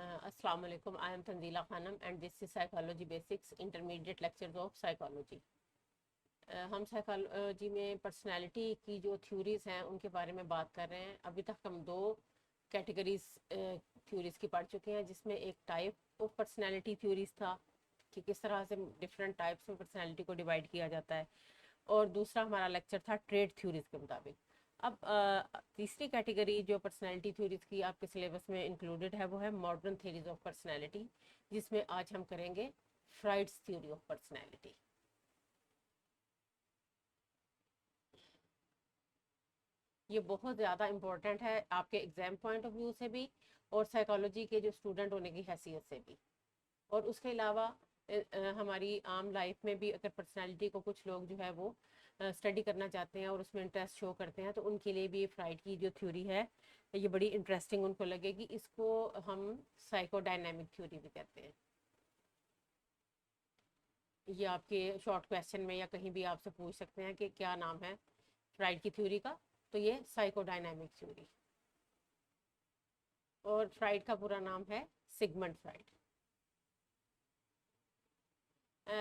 Assalamu alaikum. I am Tanzila Khanam and this is Psychology Basics Intermediate Lectures of Psychology. हम psychology में personality की जो theories हैं उनके बारे में बात कर रहे हैं। अभी तक हम दो कैटेगरीज थ्योरीज की पढ़ चुके हैं, जिसमें एक टाइप ऑफ पर्सनालिटी थ्योरीज था कि किस तरह से डिफरेंट टाइप्स में पर्सनालिटी को डिवाइड किया जाता है, और दूसरा हमारा लेक्चर था ट्रेड थ्योरीज के मुताबिक। अब तीसरी कैटेगरी जो पर्सनालिटी थ्योरीज की आपके सिलेबस में इंक्लूडेड है वो है मॉडर्न थ्योरीज ऑफ पर्सनालिटी, जिसमें आज हम करेंगे फ्राइड्स थ्योरी ऑफ पर्सनालिटी। ये बहुत ज़्यादा इम्पोर्टेंट है आपके एग्जाम पॉइंट ऑफ व्यू से भी और साइकोलॉजी के जो स्टूडेंट होने की हैसियत से भी। और उसके अलावा हमारी आम लाइफ में भी अगर पर्सनालिटी को कुछ लोग जो है वो स्टडी करना चाहते हैं और उसमें इंटरेस्ट शो करते हैं, तो उनके लिए भी ये फ्राइड की जो थ्योरी है ये बड़ी इंटरेस्टिंग उनको लगेगी। इसको हम साइकोडायनेमिक थ्योरी भी कहते हैं। ये आपके शॉर्ट क्वेश्चन में या कहीं भी आपसे पूछ सकते हैं कि क्या नाम है फ्राइड की थ्योरी का, तो ये साइकोडायनेमिक थ्योरी। और फ्राइड का पूरा नाम है Sigmund Freud.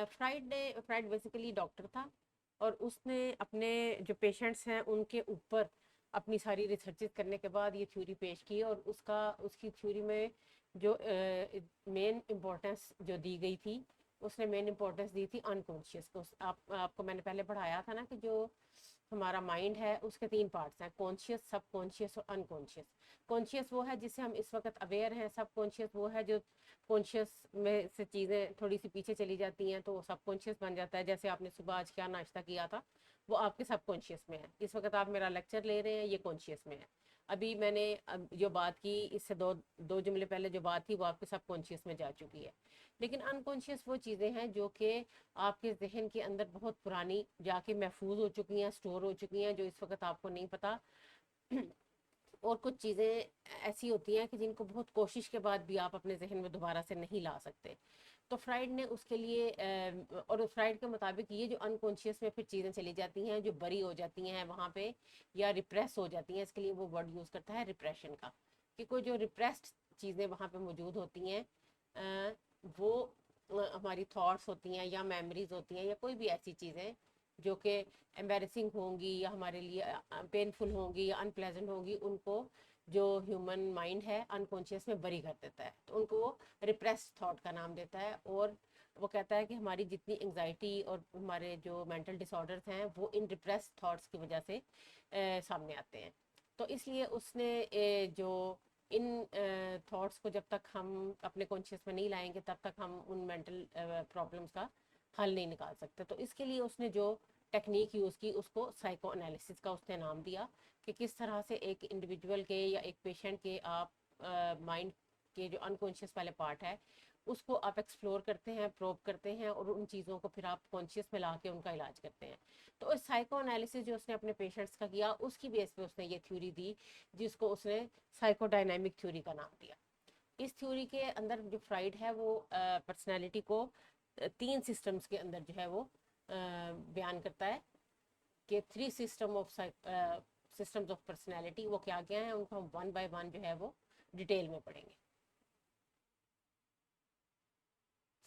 Fried basically doctor था और उसने अपने जो पेशेंट्स हैं उनके ऊपर अपनी सारी रिसर्चेस करने के बाद ये थ्योरी पेश की, और उसकी थ्योरी में जो मेन इम्पोर्टेंस जो दी गई थी, उसने मेन इम्पोर्टेंस दी थी अनकॉन्शियस को। आपको मैंने पहले पढ़ाया था ना कि जो हमारा माइंड है उसके तीन पार्ट्स हैं, कॉन्शियस, सब कॉन्शियस और अनकॉन्शियस। कॉन्शियस वो है जिससे हम इस वक्त अवेयर हैं, सब कॉन्शियस वो है जो कॉन्शियस में से चीज़ें थोड़ी सी पीछे चली जाती हैं तो वो सब कॉन्शियस बन जाता है। जैसे आपने सुबह आज क्या नाश्ता किया था वो आपके सब कॉन्शियस में है। इस वक्त आप मेरा लेक्चर ले रहे हैं, ये कॉन्शियस में है। अभी मैंने जो बात की इससे दो दो जुमले पहले जो बात थी वो आपके सब कॉन्शियस में जा चुकी है। लेकिन अनकॉन्शियस वो चीज़ें हैं जो कि आपके जहन के अंदर बहुत पुरानी जाके महफूज हो चुकी हैं, स्टोर हो चुकी हैं, जो इस वक्त आपको नहीं पता। और कुछ चीज़ें ऐसी होती हैं कि जिनको बहुत कोशिश के बाद भी आप अपने जहन में दोबारा से नहीं ला सकते। तो फ्राइड ने उसके लिए और फ्राइड के मुताबिक ये जो अनकॉन्शियस में फिर चीज़ें चली जाती हैं जो बरी हो जाती हैं वहाँ पे या रिप्रेस हो जाती हैं, इसके लिए वो वर्ड यूज़ करता है रिप्रेशन का, कि कोई जो रिप्रेस्ड चीज़ें वहाँ पे मौजूद होती हैं वो हमारी थॉट्स होती हैं या मेमोरीज होती हैं या कोई भी ऐसी चीज़ें जो कि एम्बेरसिंग होंगी या हमारे लिए पेनफुल होंगी या अनप्लेजेंट होंगी, उनको जो ह्यूमन माइंड है अनकॉन्शियस में बरी कर देता है, तो उनको वो रिप्रेस्ड थॉट का नाम देता है। और वो कहता है कि हमारी जितनी एंग्जाइटी और हमारे जो मेंटल डिसऑर्डर्स हैं वो इन रिप्रेस्ड थॉट्स की वजह से सामने आते हैं। तो इसलिए उसने जो इन थॉट्स को जब तक हम अपने कॉन्शियस में नहीं लाएंगे तब तक हम उन मेंटल प्रॉब्लम्स का हल नहीं निकाल सकते। तो इसके लिए उसने जो टेक्निक यूज़ की उसको साइको एनालिसिस का उसने नाम दिया, कि किस तरह से एक इंडिविजुअल के या एक पेशेंट के आप माइंड के जो अनकॉन्शियस वाले पार्ट है उसको आप एक्सप्लोर करते हैं, प्रोब करते हैं, और उन चीज़ों को फिर आप कॉन्शियस में ला के उनका इलाज करते हैं। तो इस साइको एनालिसिस जो उसने अपने पेशेंट्स का किया उसकी बेस पे उसने ये थ्योरी दी, जिसको उसने साइकोडायनामिक थ्योरी का नाम दिया। इस थ्योरी के अंदर जो फ्राइड है वो पर्सनैलिटी को तीन सिस्टम्स के अंदर जो है वो बयान करता है, कि थ्री सिस्टम्स ऑफ पर्सनैलिटी। वो क्या क्या है उनको हम वन बाय वन जो है वो डिटेल में पढ़ेंगे।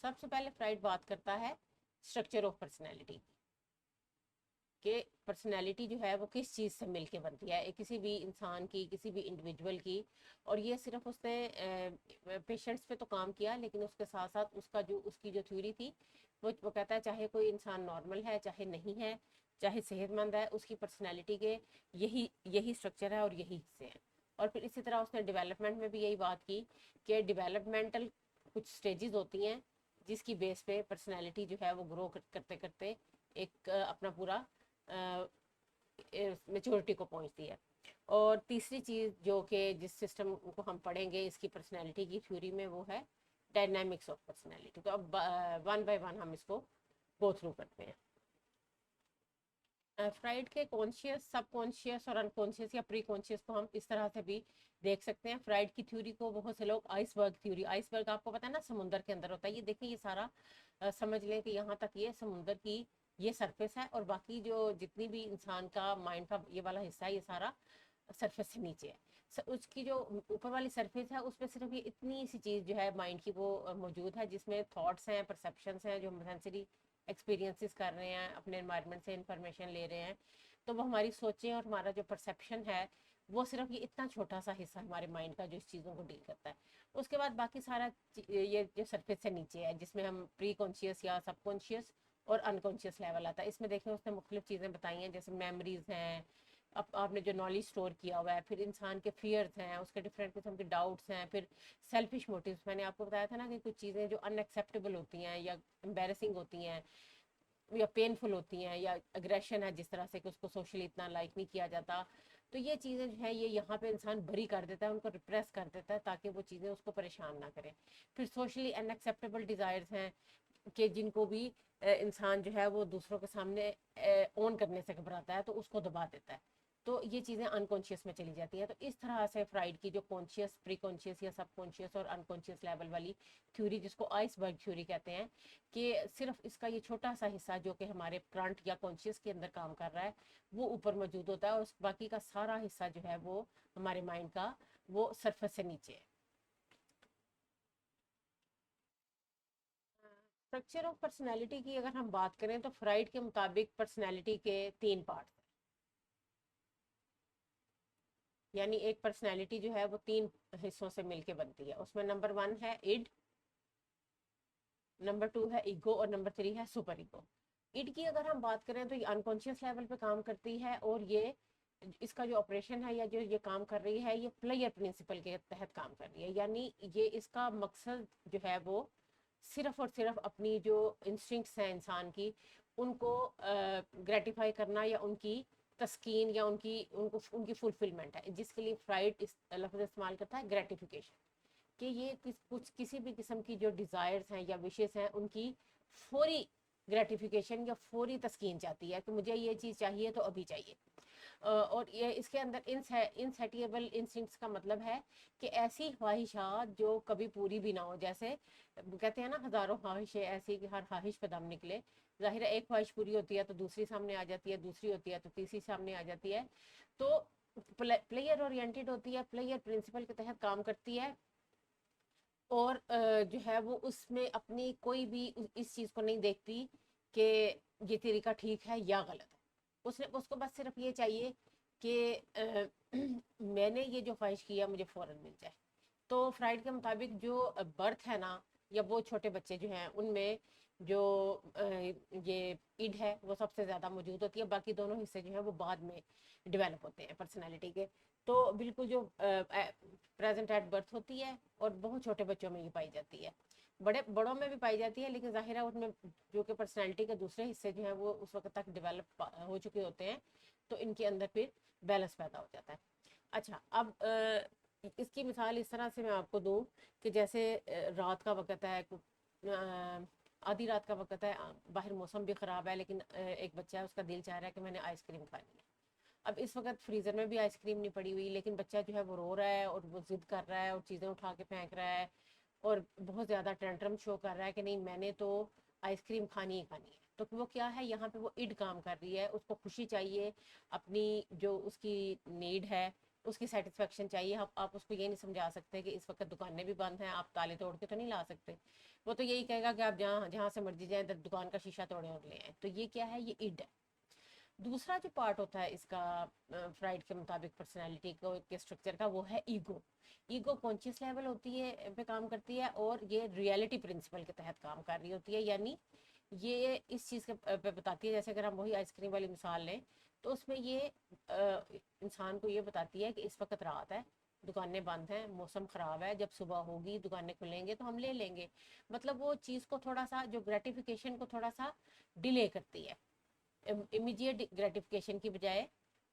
सबसे पहले फ्राइड बात करता है स्ट्रक्चर ऑफ पर्सनैलिटी, कि पर्सनैलिटी जो है वो किस चीज़ से मिलके बनती है, किसी भी इंसान की, किसी भी इंडिविजुअल की। और ये सिर्फ उसने पेशेंट्स पे तो काम किया, लेकिन उसके साथ साथ उसकी जो थ्योरी थी वो कहता है चाहे कोई इंसान नॉर्मल है चाहे नहीं है, चाहे सेहतमंद है, उसकी पर्सनैलिटी के यही यही स्ट्रक्चर है और यही हिस्से हैं। और फिर इसी तरह उसने डेवलपमेंट में भी यही बात की कि डेवलपमेंटल कुछ स्टेजेस होती हैं जिसकी बेस पे पर्सनैलिटी जो है वो ग्रो करते करते एक अपना पूरा मेच्योरिटी को पहुंचती है। और तीसरी चीज़ जो कि जिस सिस्टम को हम पढ़ेंगे इसकी पर्सनैलिटी की थ्योरी में वो है डायनामिक्स ऑफ पर्सनैलिटी। तो अब वन बाय वन हम इसको गो थ्रू करते हैं। फ्राइड के कॉन्शियस, सब कॉन्शियस और अनकॉन्शियस या प्री कॉन्शियस को हम इस तरह से भी देख सकते हैं। फ्राइड की थ्योरी को बहुत से लोग आइसबर्ग थ्योरी, आइसबर्ग आपको पता है ना समुंदर के अंदर होता है, ये देखिए ये सारा समझ लें कि यहाँ तक ये समुंदर की ये सरफेस है और बाकी जो जितनी भी इंसान का माइंड का ये वाला हिस्सा है ये सारा सरफेस से नीचे है। उसकी जो ऊपर वाली सरफेस है उसमें सिर्फ ये इतनी सी चीज़ जो है माइंड की वो मौजूद है, जिसमें थॉट्स हैं, परसेप्शंस हैं, जो हम सेंसरी एक्सपीरियंसेस कर रहे हैं, अपने एनवायरनमेंट से इंफॉर्मेशन ले रहे हैं। तो वो हमारी सोचें और हमारा जो परसेप्शन है वो सिर्फ ये इतना छोटा सा हिस्सा हमारे माइंड का जो इस चीज़ों को डील करता है। उसके बाद बाकी सारा ये जो सरफेस से नीचे है, जिसमें हम प्री कॉन्शियस या सबकॉन्शियस और अनकॉन्शियस लेवल आता है। इसमें देखें उसने मुख्तलिफ चीज़ें बताई हैं, जैसे मेमोरीज हैं, आपने जो नॉलेज स्टोर किया हुआ है, फिर इंसान के फियर्स हैं, उसके डिफरेंट किस्म के डाउट्स हैं, फिर सेल्फिश मोटिव्स। मैंने आपको बताया था ना कि कुछ चीज़ें जो अनएक्सेप्टेबल होती हैं या एम्बेरसिंग होती हैं या पेनफुल होती हैं, या अग्रेशन है जिस तरह से कि उसको सोशली इतना लाइक नहीं किया जाता, तो ये चीज़ें जो है ये यहाँ पे इंसान भरी कर देता है, उनको रिप्रेस कर देता है ताकि वो चीज़ें उसको परेशान ना करें। फिर सोशली अनएक्सेप्टेबल डिज़ायर्स हैं कि जिनको भी इंसान जो है वो दूसरों के सामने ओन करने से घबराता है, तो उसको दबा देता है। तो ये चीज़ें अनकॉन्शियस में चली जाती हैं। तो इस तरह से फ्राइड की जो कॉन्शियस, प्री कॉन्शियस या सब कॉन्शियस और अनकॉन्शियस लेवल वाली थ्योरी, जिसको आइसबर्ग थ्योरी कहते हैं, कि सिर्फ इसका ये छोटा सा हिस्सा जो कि हमारे फ्रंट या कॉन्शियस के अंदर काम कर रहा है वो ऊपर मौजूद होता है, और बाकी का सारा हिस्सा जो है वो हमारे माइंड का वो सरफेस से नीचे है। स्ट्रक्चर ऑफ पर्सनैलिटी की अगर हम बात करें तो फ्राइड के मुताबिक पर्सनैलिटी के 3 पार्ट, यानी एक पर्सनैलिटी जो है वो 3 हिस्सों से मिलके बनती है। उसमें नंबर 1 है इड, नंबर 2 है ईगो, और नंबर 3 है सुपर ईगो। इड की अगर हम बात करें तो ये अनकॉन्शियस लेवल पे काम करती है, और ये इसका जो ऑपरेशन है या जो ये काम कर रही है ये प्लेयर प्रिंसिपल के तहत काम कर रही है। यानी ये इसका मकसद जो है वो सिर्फ और सिर्फ अपनी जो इंस्टिंक्ट्स हैं इंसान की, उनको ग्रेटिफाई करना या उनकी तस्कीन या उनकी फुलफिलमेंट है, जिसके लिए फ्राइड इस लफ्ज़ इस्तेमाल करता है ग्रेटिफिकेशन। कि ये किसी भी किस्म की जो डिज़ायर्स हैं या विशेस हैं उनकी फौरी ग्रेटिफिकेशन या फौरी तस्कीन चाहती है कि मुझे ये चीज़ चाहिए तो अभी चाहिए। और ये इसके अंदर इनसेटिएबल इंस्टिंक्ट्स का मतलब है कि ऐसी ख्वाहिशात जो कभी पूरी भी ना हो, जैसे कहते हैं ना हज़ारों ख्वाहिशें ऐसी कि हर ख्वाहिश पे दम निकले। ज़ाहिर है एक ख्वाहिश पूरी होती है तो दूसरी सामने आ जाती है, दूसरी होती है तो तीसरी सामने आ जाती है। तो प्लेयर ओरिएंटेड होती है, प्लेयर प्रिंसिपल के तहत काम करती है, और जो है वो उसमें अपनी कोई भी इस चीज़ को नहीं देखती कि ये तरीका ठीक है या गलत है। उसने उसको बस सिर्फ ये चाहिए कि मैंने ये जो ख्वाहिश किया मुझे फ़ौरन मिल जाए। तो फ्राइड के मुताबिक जो बर्थ है ना, या वो छोटे बच्चे जो हैं उनमें जो ये इड है वो सबसे ज़्यादा मौजूद होती है, बाकी दोनों हिस्से जो हैं वो बाद में डेवलप होते हैं पर्सनैलिटी के। तो बिल्कुल जो प्रेजेंट एट बर्थ होती है, और बहुत छोटे बच्चों में ये पाई जाती है, बड़ों में भी पाई जाती है, लेकिन जाहिर है उसमें जो कि पर्सनैलिटी के दूसरे हिस्से जो हैं वो उस वक्त तक डेवलप हो चुके होते हैं, तो इनके अंदर फिर बैलेंस पैदा हो जाता है। अच्छा, अब इसकी मिसाल इस तरह से मैं आपको दूं कि जैसे रात का वक्त है, आधी रात का वक्त है, बाहर मौसम भी ख़राब है, लेकिन एक बच्चा है उसका दिल चाह रहा है कि मैंने आइसक्रीम खानी है। अब इस वक्त फ्रीज़र में भी आइसक्रीम नहीं पड़ी हुई, लेकिन बच्चा जो है वो रो रहा है और वो ज़िद कर रहा है और चीज़ें उठा के फेंक रहा है, और बहुत ज़्यादा टेंट्रम शो कर रहा है कि नहीं मैंने तो आइसक्रीम खानी ही खानी है। तो वो क्या है, यहाँ पे वो इड काम कर रही है, उसको खुशी चाहिए, अपनी जो उसकी नीड है उसकी सेटिस्फेक्शन चाहिए। आप उसको ये नहीं समझा सकते कि इस वक्त दुकानें भी बंद हैं, आप ताले तोड़ के तो नहीं ला सकते। वो तो यही कहेगा कि आप जहाँ जहाँ से मर्जी जाएं, दुकान का शीशा तोड़े और ले आए। तो ये क्या है, ये इड है। दूसरा जो पार्ट होता है इसका फ्राइड के मुताबिक पर्सनालिटी को के स्ट्रक्चर का, वो है ईगो। ईगो कॉन्शियस लेवल होती है पे काम करती है, और ये रियलिटी प्रिंसिपल के तहत काम कर रही होती है। यानी ये इस चीज़ के पे बताती है, जैसे अगर हम वही आइसक्रीम वाली मिसाल लें, तो उसमें ये इंसान को ये बताती है कि इस वक्त रात है, दुकानें बंद हैं, मौसम ख़राब है, जब सुबह होगी दुकानें खुलेंगे तो हम ले लेंगे। मतलब वो चीज़ को थोड़ा सा, जो ग्रेटिफिकेशन को थोड़ा सा डिले करती है, इमीडिएट ग्रेटिफिकेशन की बजाय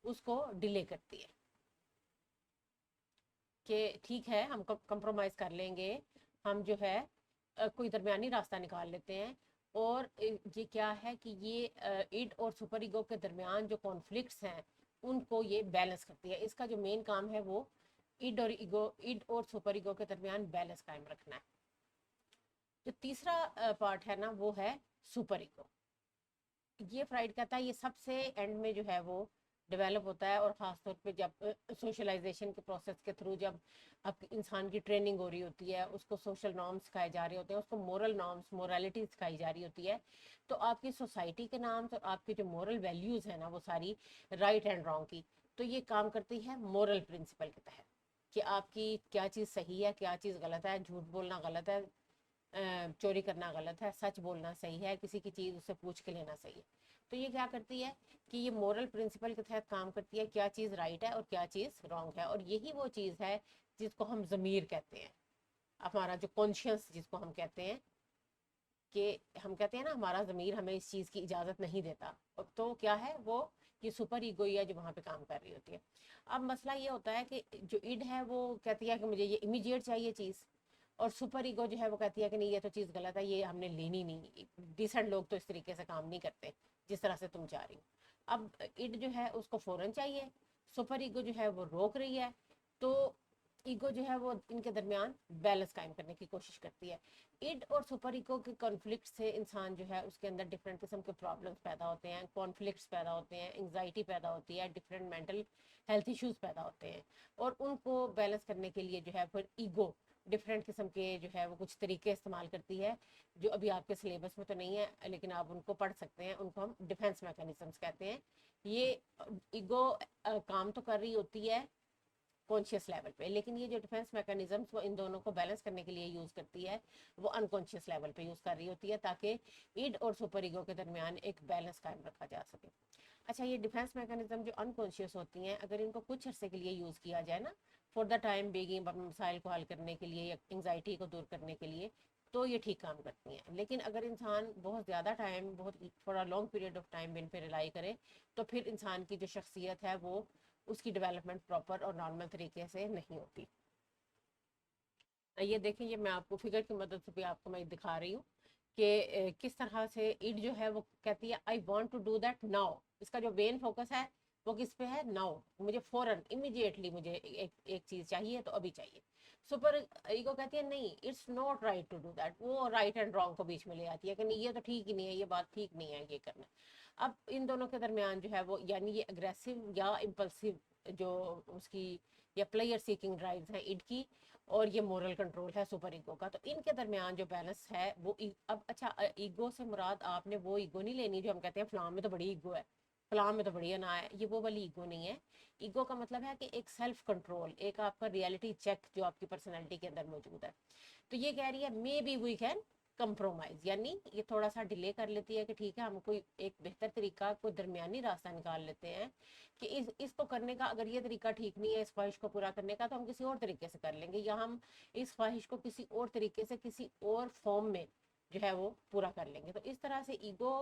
उसको डिले करती है कि ठीक है हम कंप्रोमाइज़ कर लेंगे, हम जो है कोई दरमियानी रास्ता निकाल लेते हैं। और ये क्या है कि ये इड और सुपर ईगो के दरमियान जो कॉन्फ्लिक्ट्स हैं उनको ये बैलेंस करती है। इसका जो मेन काम है वो इड और सुपर ईगो के दरमियान बैलेंस कायम रखना है। जो तीसरा पार्ट है ना वो है सुपर ईगो। ये फ्राइड कहता है ये सबसे एंड में जो है वो डेवलप होता है, और ख़ास तौर पे जब सोशलाइजेशन के प्रोसेस के थ्रू जब अब इंसान की ट्रेनिंग हो रही होती है, उसको सोशल नॉर्म्स सिखाए जा रहे होते हैं, उसको मोरल नॉर्म्स मोरालिटी सिखाई जा रही होती है, तो आपकी सोसाइटी के नाम और आपकी जो मोरल वैल्यूज़ है ना वो सारी राइट एंड रॉन्ग की, तो ये काम करती है मोरल प्रिंसिपल के तहत कि आपकी क्या चीज़ सही है, क्या चीज़ गलत है, झूठ बोलना गलत है, चोरी करना गलत है, सच बोलना सही है, किसी की चीज़ उससे पूछ के लेना सही है। तो ये क्या करती है कि ये मोरल प्रिंसिपल के तहत काम करती है, क्या चीज़ राइट है और क्या चीज़ रॉन्ग है, और यही वो चीज़ है जिसको हम ज़मीर कहते हैं, हमारा जो कॉन्शियस जिसको हम कहते हैं, कि हम कहते हैं ना हमारा ज़मीर हमें इस चीज़ की इजाज़त नहीं देता, तो क्या है वो, ये सुपर ईगो ही है जो वहाँ पे काम कर रही होती है। अब मसला ये होता है कि जो इड है वो कहती है कि मुझे ये इमीडिएट चाहिए चीज़, और सुपर ईगो जो है वो कहती है कि नहीं ये तो चीज़ गलत है, ये हमने लेनी नहीं, डिसेंट लोग तो इस तरीके से काम नहीं करते जिस तरह से तुम चाह रही हो। अब इड जो है उसको फ़ौरन चाहिए, सुपर ईगो जो है वो रोक रही है, तो ईगो जो है वो इनके दरमियान बैलेंस कायम करने की कोशिश करती है। इड और सुपर ईगो के कॉन्फ्लिक्ट से इंसान जो है उसके अंदर डिफरेंट किस्म के प्रॉब्लम्स पैदा होते हैं, कॉन्फ्लिक्ट्स पैदा होते हैं, एंग्जाइटी पैदा होती है, डिफरेंट मेंटल हेल्थ इश्यूज पैदा होते हैं, और उनको बैलेंस करने के लिए जो है फिर ईगो डिफरेंट किस्म के जो है वो कुछ तरीके इस्तेमाल करती है, जो अभी आपके सिलेबस में तो नहीं है लेकिन आप उनको पढ़ सकते हैं, उनको हम डिफेंस मैकेनिज्म्स कहते हैं। ये ईगो काम तो कर रही होती है कॉन्शियस लेवल पे, लेकिन ये जो डिफेंस मैकेनिज्म्स वो इन दोनों को बैलेंस करने के लिए यूज़ करती है, वो अनकॉन्शियस लेवल पे यूज़ कर रही होती है ताकि इड और सुपर ईगो के दरमियान एक बैलेंस कायम रखा जा सके। अच्छा, ये डिफेंस मैकेनिज्म जो अनकॉन्शियस होती हैं, अगर इनको कुछ अर्से के लिए यूज़ किया जाए ना, फॉर द टाइम बिंग अपने मसाइल को हल करने के लिए या एंगजाइटी को दूर करने के लिए, तो ये ठीक काम करती हैं। लेकिन अगर इंसान बहुत ज़्यादा टाइम, बहुत for a long period of time in पर रिलाई करे, तो फिर इंसान की जो शख्सियत है वो, उसकी डेवलपमेंट प्रॉपर और नॉर्मल तरीके से नहीं होती। ये देखें, ये मैं आपको फिगर की मदद से भी आपको मैं दिखा रही हूँ कि किस तरह से इट जो है वो कहती है I want to do that now, इसका जो मेन फोकस है वो किस पे है, नाउ, मुझे फौरन इमीडिएटली मुझे एक चीज़ चाहिए तो अभी चाहिए। सुपर ईगो कहती है नहीं, it's not right to do that, वो राइट एंड रॉन्ग को बीच में ले आती है कि नहीं ये तो ठीक ही नहीं है, ये बात ठीक नहीं है ये करना। अब इन दोनों के दरमियान जो है वो, यानी ये अग्रेसिव या इम्पल्सिव जो उसकी या प्लेयर सीकिंग ड्राइव्स है इड की, और ये मोरल कंट्रोल है सुपर ईगो का, तो इनके दरमियान जो बैलेंस है वो अब अच्छा, ईगो से मुराद आपने वो ईगो नहीं लेनी जो हम कहते हैं फलां में तो बड़ी ईगो है, फलां में तो बड़ी अना है, ये वो वाली ईगो नहीं है। ईगो का मतलब है कि एक सेल्फ कंट्रोल, एक आपका रियलिटी चेक जो आपकी पर्सनैलिटी के अंदर मौजूद है। तो ये कह रही है maybe we can compromise, यानी ये थोड़ा सा डिले कर लेती है कि ठीक है हम कोई एक बेहतर तरीका, कोई दरमियानी रास्ता निकाल लेते हैं कि इसको करने का, अगर ये तरीका ठीक नहीं है इस ख्वाहिश को पूरा करने का, तो हम किसी और तरीके से कर लेंगे, या हम इस ख्वाहिश को किसी और तरीके से किसी और फॉर्म में जो है वो पूरा कर लेंगे। तो इस तरह से ईगो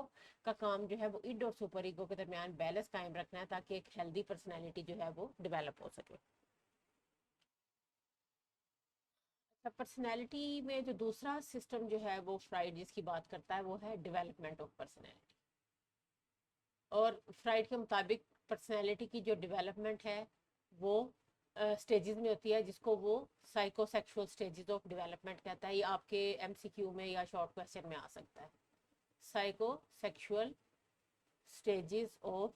का काम जो है वो इड और सुपर ईगो के दरमियान बैलेंस कायम रखना है ताकि एक हेल्दी पर्सनैलिटी जो है वो डेवलप हो सके। पर्सनैलिटी में जो दूसरा सिस्टम जो है वो फ्राइड जिसकी बात करता है वो है डेवलपमेंट ऑफ पर्सनैलिटी, और फ्राइड के मुताबिक पर्सनैलिटी की जो डेवलपमेंट है वो स्टेजेस में होती है, जिसको वो साइकोसेक्सुअल स्टेजेस ऑफ डेवलपमेंट कहता है। ये आपके एमसीक्यू में या शॉर्ट क्वेश्चन में आ सकता है, साइकोसेक्सुअल स्टेजेस ऑफ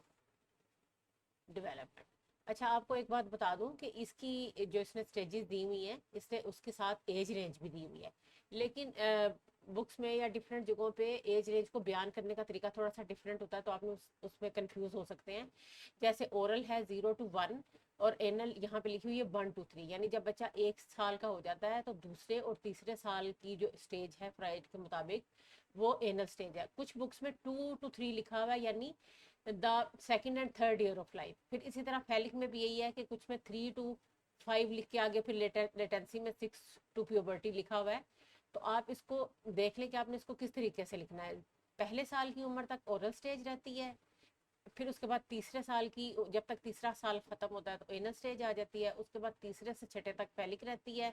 डेवलपमेंट। अच्छा, आपको एक बात बता दूं कि इसकी जो इसने स्टेजेस दी हुई हैं, इसने उसके साथ एज रेंज भी दी हुई है, लेकिन बुक्स में या डिफरेंट जगहों पे एज रेंज को बयान करने का तरीका थोड़ा सा डिफरेंट होता है, तो आप उसमें कंफ्यूज हो सकते हैं। जैसे ओरल है 0 to 1, और एनल यहाँ पे लिखी हुई है 1 to 3, यानी जब बच्चा 1 साल का हो जाता है तो दूसरे और तीसरे साल की जो स्टेज है फ्राइड के मुताबिक वो एनल स्टेज है। कुछ बुक्स में 2 to 3 लिखा हुआ है, यानी the second and third year of life. फिर इसी तरह फैलिक में भी यही है कि कुछ में 3 to 5 लिख के आगे फिर लेटेंसी में 6 to प्यूबर्टी लिखा हुआ है। तो आप इसको देख लें कि आपने इसको किस तरीके से लिखना है। पहले साल की उम्र तक ओरल स्टेज रहती है, फिर उसके बाद तीसरे साल की, जब तक तीसरा साल खत्म होता है तो एनल स्टेज आ जाती है, उसके बाद तीसरे से छठे तक फैलिक रहती है,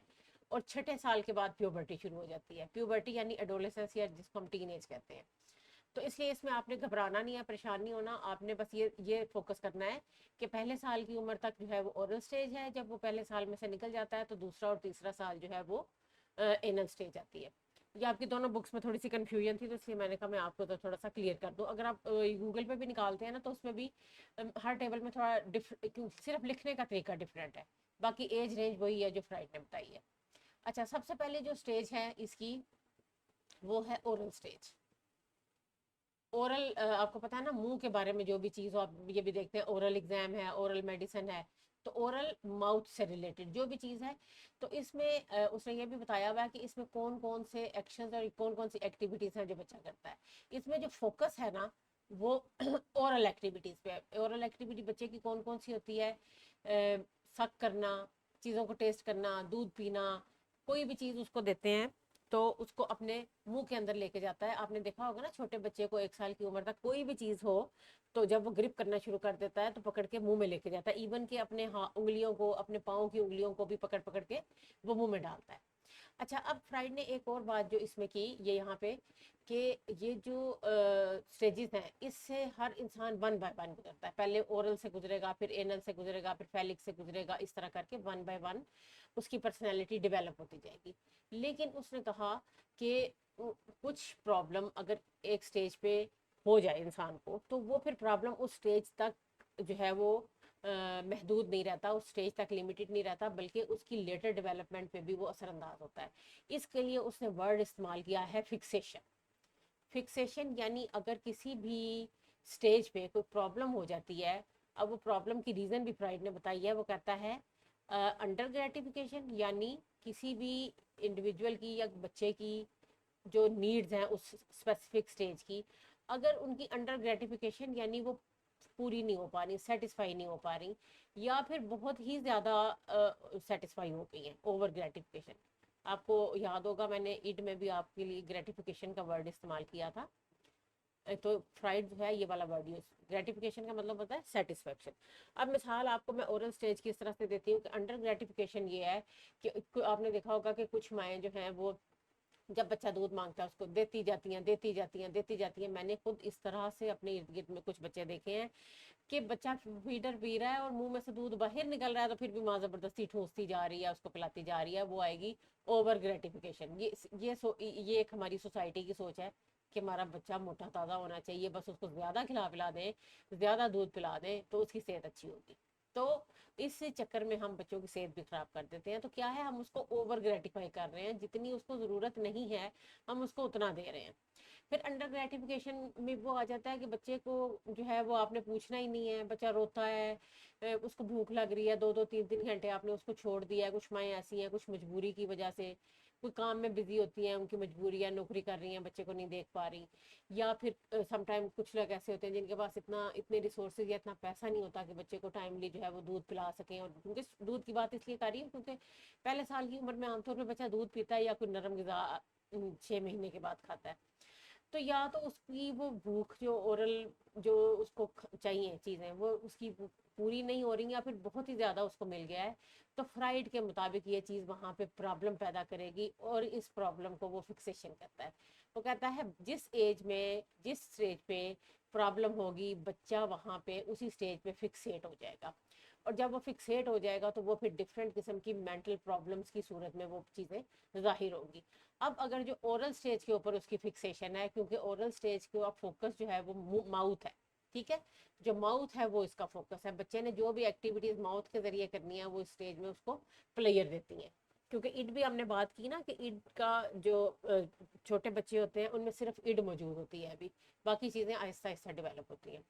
और छठे साल के बाद प्यूबर्टी शुरू हो जाती है। प्यूबर्टी यानी एडोलेसेंस, या जिसको हम टीन एज कहते हैं। तो इसलिए इसमें आपने घबराना नहीं है, परेशान नहीं होना, आपने बस ये फोकस करना है कि पहले साल की उम्र तक जो है वो ओरल स्टेज है, जब वो पहले साल में से निकल जाता है तो दूसरा और तीसरा साल जो है वो एनल स्टेज आती है। ये आपकी दोनों बुक्स में थोड़ी सी कन्फ्यूजन थी, तो इसलिए मैंने कहा मैं आपको तो थोड़ा सा क्लियर कर दूं। अगर आप गूगल पे भी निकालते हैं ना, तो उसमें भी हर टेबल में थोड़ा सिर्फ लिखने का तरीका डिफरेंट है, बाकी एज रेंज वही है जो फ्राइड ने बताई है। अच्छा, सबसे पहले जो स्टेज है इसकी, वो है ओरल स्टेज। ओरल, आपको पता है ना, मुंह के बारे में जो भी चीज़ हो, आप ये भी देखते हैं ओरल एग्जाम है, ओरल मेडिसिन है, तो ओरल माउथ से रिलेटेड जो भी चीज़ है, तो इसमें उसने ये भी बताया हुआ है कि इसमें कौन कौन से एक्शंस और कौन कौन सी एक्टिविटीज़ हैं जो बच्चा करता है। इसमें जो फोकस है ना, वो ओरल एक्टिविटीज़ पे है। ओरल एक्टिविटी बच्चे की कौन कौन सी होती है? सक करना, चीज़ों को टेस्ट करना, दूध पीना, कोई भी चीज़ उसको देते हैं तो उसको अपने मुंह के अंदर लेके जाता है। आपने देखा होगा ना, छोटे बच्चे को 1 साल की उम्र तक कोई भी चीज़ हो, तो जब वो ग्रिप करना शुरू कर देता है तो पकड़ के मुंह में लेके जाता है। इवन कि अपने उंगलियों को, अपने पाँव की उंगलियों को भी पकड़ पकड़ के वो मुंह में डालता है। अच्छा, अब फ्राइड ने एक और बात जो इसमें की, ये यहाँ पे, कि ये जो स्टेजेस हैं, इससे हर इंसान वन बाय वन गुजरता है। पहले ओरल से गुजरेगा, फिर एनल से गुजरेगा, फिर फैलिक से गुजरेगा, इस तरह करके वन बाय वन उसकी पर्सनैलिटी डेवलप होती जाएगी। लेकिन उसने कहा कि कुछ प्रॉब्लम अगर एक स्टेज पे हो जाए इंसान को, तो वो फिर प्रॉब्लम उस स्टेज तक जो है वो महदूद नहीं रहता, उस स्टेज तक लिमिटेड नहीं रहता, बल्कि उसकी लेटर डेवलपमेंट पे भी वो असरअंदाज होता है। इसके लिए उसने वर्ड इस्तेमाल किया है फिक्सेशन। फिक्सेशन यानी अगर किसी भी स्टेज पे कोई प्रॉब्लम हो जाती है, अब वो प्रॉब्लम की रीज़न भी फ्राइड ने बताई है। वो कहता है अंडर ग्रेटिफिकेशन, यानी किसी भी इंडिविजुअल की या बच्चे की जो नीड्स हैं उस स्पेसिफिक स्टेज की, अगर उनकी अंडर ग्रेटिफिकेशन यानी वो पूरी नहीं हो पा रही, सेटिस्फाई नहीं हो पा रही, या फिर बहुत ही ज़्यादा सेटिस्फाई हो गई हैं, ओवर ग्रेटिफिकेशन। आपको याद होगा मैंने ईड में भी आपके लिए ग्रेटिफिकेशन का वर्ड इस्तेमाल किया था। तो फ्राइड जो है ये वाला वर्ड यूज, ग्रेटिफिकेशन का मतलब होता है सेटिस्फेक्शन। अब मिसाल आपको मैं ओरल स्टेज की इस तरह से देती हूँ कि अंडर ग्रेटिफिकेशन ये है कि आपने देखा होगा कि कुछ माएँ जो हैं वो, जब बच्चा दूध मांगता है उसको देती जाती हैं, देती जाती हैं, देती जाती हैं। मैंने खुद इस तरह से अपने इर्द गिर्द में कुछ बच्चे देखे हैं कि बच्चा फीडर पी रहा है और मुंह में से दूध बाहर निकल रहा है, तो फिर भी माँ जबरदस्ती ठूसती जा रही है, उसको पिलाती जा रही है। वो आएगी ओवर ग्रेटिफिकेशन। ये एक हमारी सोसाइटी की सोच है कि हमारा बच्चा मोटा ताज़ा होना चाहिए, बस उसको ज़्यादा खिला पिला दें, ज़्यादा दूध पिला दें तो उसकी सेहत अच्छी होगी। तो इस चक्कर में हम बच्चों की सेहत भी खराब कर देते हैं। तो क्या है, हम उसको ओवर ग्रेटिफाई कर रहे हैं, जितनी उसको ज़रूरत नहीं है हम उसको उतना दे रहे हैं। फिर अंडर ग्रेटिफिकेशन में वो आ जाता है कि बच्चे को जो है वो आपने पूछना ही नहीं है, बच्चा रोता है, उसको भूख लग रही है, 2-2 3-3 घंटे आपने उसको छोड़ दिया है। कुछ माएँ ऐसी हैं, कुछ मजबूरी की वजह से कोई काम में बिजी होती हैं, उनकी मजबूरी है, नौकरी कर रही हैं, बच्चे को नहीं देख पा रही, या फिर समटाइम कुछ लोग ऐसे होते हैं जिनके पास इतने रिसोर्सेज या इतना पैसा नहीं होता कि बच्चे को टाइमली जो है वो दूध पिला सकें। और क्योंकि दूध की बात इसलिए कर रही हूँ क्योंकि पहले साल की उम्र में आमतौर पर बच्चा दूध पीता है या कोई नरम ग़िज़ा 6 महीने के बाद खाता है। तो या तो उसकी वो भूख जो ओरल जो उसको चाहिए चीज़ें वो उसकी पूरी नहीं हो रही, या फिर बहुत ही ज़्यादा उसको मिल गया है। तो फ्राइड के मुताबिक ये चीज़ वहाँ पे प्रॉब्लम पैदा करेगी, और इस प्रॉब्लम को वो फिक्सेशन कहता है। वो कहता है जिस एज में, जिस स्टेज पे प्रॉब्लम होगी, बच्चा वहाँ पे उसी स्टेज पे फिक्सेट हो जाएगा। और जब वो फिक्सेट हो जाएगा तो वो फिर डिफरेंट किस्म की मेंटल प्रॉब्लम्स की सूरत में वो चीज़ें ज़ाहिर होंगी। अब अगर जो ओरल स्टेज के ऊपर उसकी फिक्सेशन है, क्योंकि ओरल स्टेज का फोकस जो है वो माउथ है, ठीक है, जो माउथ है वो इसका फोकस है। बच्चे ने जो भी एक्टिविटीज माउथ के जरिए करनी है वो स्टेज में उसको प्लेयर देती हैं। क्योंकि इड भी हमने बात की ना कि इड का जो छोटे बच्चे होते हैं उनमें सिर्फ इड मौजूद होती है अभी, बाकी चीज़ें आहिस्ता आहिस्ता डेवलप होती हैं।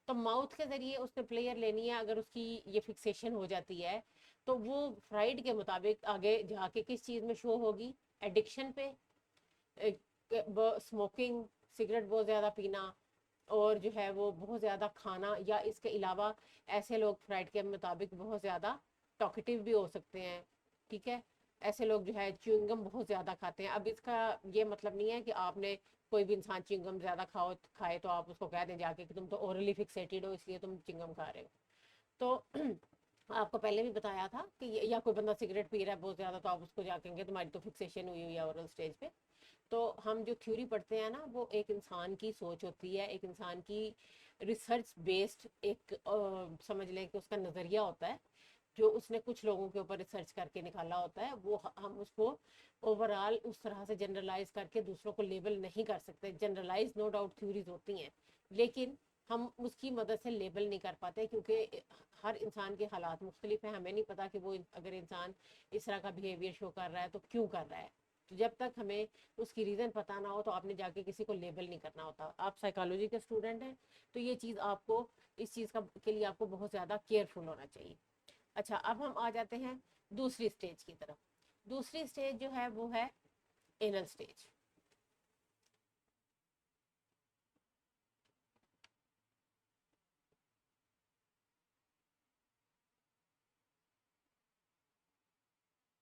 तो माउथ के जरिए उसने प्लेयर लेनी है। अगर उसकी ये फिक्सेशन हो जाती है तो वो फ्राइड के मुताबिक आगे जाके किस चीज़ में शो होगी? एडिक्शन पे, स्मोकिंग, सिगरेट बहुत ज़्यादा पीना, और जो है वो बहुत ज़्यादा खाना, या इसके अलावा ऐसे लोग फ्राइड के मुताबिक बहुत ज़्यादा टॉकेटिव भी हो सकते हैं, ठीक है। ऐसे लोग जो है च्युइंगम बहुत ज़्यादा खाते हैं। अब इसका ये मतलब नहीं है कि आपने कोई भी इंसान च्युइंगम ज़्यादा खाए तो आप उसको कह दें जाके कि तुम तो ओरली फिक्सेटेड हो इसलिए तुम च्युइंगम खा रहे हो। तो आपको पहले भी बताया था कि या कोई बंदा सिगरेट पी रहा है बहुत ज़्यादा, तो आप उसको जा कहेंगे तुम्हारी तो फिक्सेशन हुई हुई है ओरल स्टेज पे। तो हम जो थ्योरी पढ़ते हैं ना, वो एक इंसान की सोच होती है, एक इंसान की रिसर्च बेस्ड एक समझ लें कि उसका नज़रिया होता है, जो उसने कुछ लोगों के ऊपर रिसर्च करके निकाला होता है। वो हम उसको ओवरऑल उस तरह से जनरलाइज करके दूसरों को लेबल नहीं कर सकते। जनरलाइज नो डाउट थ्योरीज होती हैं, लेकिन हम उसकी मदद से लेबल नहीं कर पाते, क्योंकि हर इंसान के हालात मुख्तलिफ हैं। हमें नहीं पता कि वो अगर इंसान इस तरह का बिहेवियर शो कर रहा है तो क्यों कर रहा है। तो जब तक हमें उसकी रीज़न पता ना हो तो आपने जाके किसी को लेबल नहीं करना होता। आप साइकोलॉजी के स्टूडेंट हैं तो ये चीज़ आपको, इस चीज़ का के लिए आपको बहुत ज़्यादा केयरफुल होना चाहिए। अच्छा, अब हम आ जाते हैं दूसरी स्टेज की तरफ। दूसरी स्टेज जो है वो है एनल स्टेज।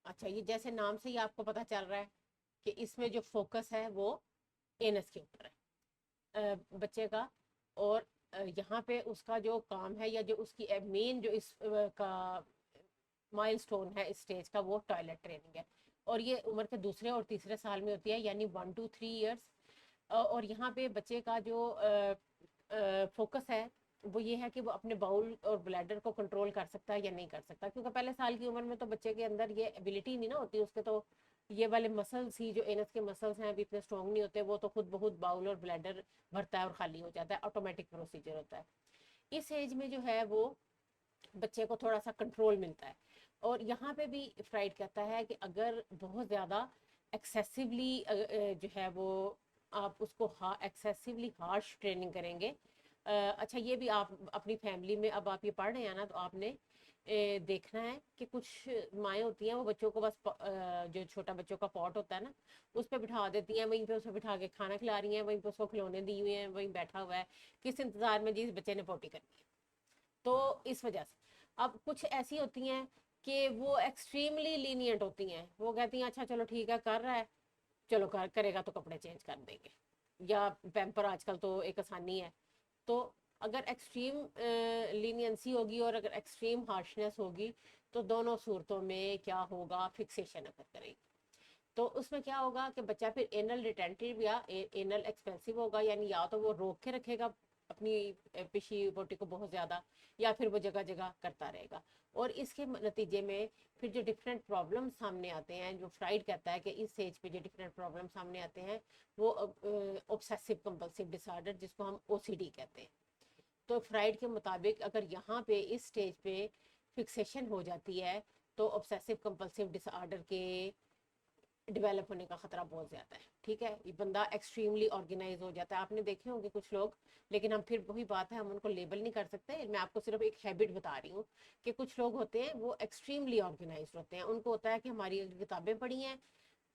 अच्छा, ये जैसे नाम से ही आपको पता चल रहा है कि इसमें जो फोकस है वो एनस के ऊपर है बच्चे का। और यहाँ पे उसका जो काम है या जो उसकी मेन जो इस का माइलस्टोन है इस स्टेज का, वो टॉयलेट ट्रेनिंग है। और ये उम्र के दूसरे और तीसरे साल में होती है, यानी 1 to 3 years। और यहाँ पे बच्चे का जो फोकस है वो ये है कि वो अपने बाउल और ब्लैडर को कंट्रोल कर सकता है या नहीं कर सकता, क्योंकि पहले साल की उम्र में तो बच्चे के अंदर ये एबिलिटी नहीं ना होती। उसके तो ये वाले मसल्स ही, जो एनस के मसल्स हैं, अभी इतने स्ट्रॉन्ग नहीं होते। वो तो खुद बहुत बाउल और ब्लैडर भरता है और खाली हो जाता है, ऑटोमेटिक प्रोसीजर होता है। इस एज में जो है वो बच्चे को थोड़ा सा कंट्रोल मिलता है। और यहाँ पे भी फ्राइड कहता है कि अगर बहुत ज़्यादा एक्सेसिवली जो है वो आप उसको एक्सेसिवली हार्श ट्रेनिंग करेंगे। अच्छा, ये भी आप अपनी फैमिली में, अब आप ये पढ़ रहे हैं ना, तो आपने देखना है कि कुछ माएँ होती हैं वो बच्चों को बस जो छोटा बच्चों का पॉट होता है ना, उस पर बिठा देती हैं, वहीं पे उसे बिठा के खाना खिला रही हैं, वहीं पे उसको खिलौने दिए हुए हैं, वहीं बैठा हुआ है, किस इंतजार में जिस बच्चे ने पोटी करनी है। तो इस वजह से अब कुछ ऐसी होती हैं कि वो एक्सट्रीमली लीनियंट होती हैं। वो कहती हैं अच्छा चलो ठीक है, कर रहा है, चलो करेगा तो कपड़े चेंज कर देंगे, या पैम्पर आजकल तो एक आसानी है। तो अगर एक्सट्रीम लीनियंसी होगी और अगर एक्सट्रीम हार्शनेस होगी, तो दोनों सूरतों में क्या होगा, फिक्सेशन अगर करेगी। तो उसमें क्या होगा कि बच्चा फिर एनल रिटेंटिव या एनल एक्सपेंसिव होगा, यानी या तो वो रोक के रखेगा अपनी पिशी बोटी को बहुत ज़्यादा, या फिर वो जगह जगह करता रहेगा। और इसके नतीजे में फिर जो डिफरेंट प्रॉब्लम सामने आते हैं, जो फ्राइड कहता है कि इस स्टेज पे जो डिफरेंट प्रॉब्लम सामने आते हैं, वो ऑब्सेसिव कंपल्सिव डिसऑर्डर, जिसको हम ओसीडी कहते हैं। तो फ्राइड के मुताबिक अगर यहाँ पे इस स्टेज पे फिक्सेशन हो जाती है, तो ऑब्सेसिव कंपल्सिव डिसऑर्डर के डेवलप होने का खतरा बहुत ज़्यादा है। ठीक है, ये बंदा एक्सट्रीमली ऑर्गेनाइज हो जाता है। आपने देखे होंगे कुछ लोग, लेकिन हम फिर वही बात है, हम उनको लेबल नहीं कर सकते। मैं आपको सिर्फ एक हैबिट बता रही हूँ कि कुछ लोग होते हैं वो एक्सट्रीमली ऑर्गेनाइज होते हैं। उनको होता है कि हमारी किताबें पढ़ी हैं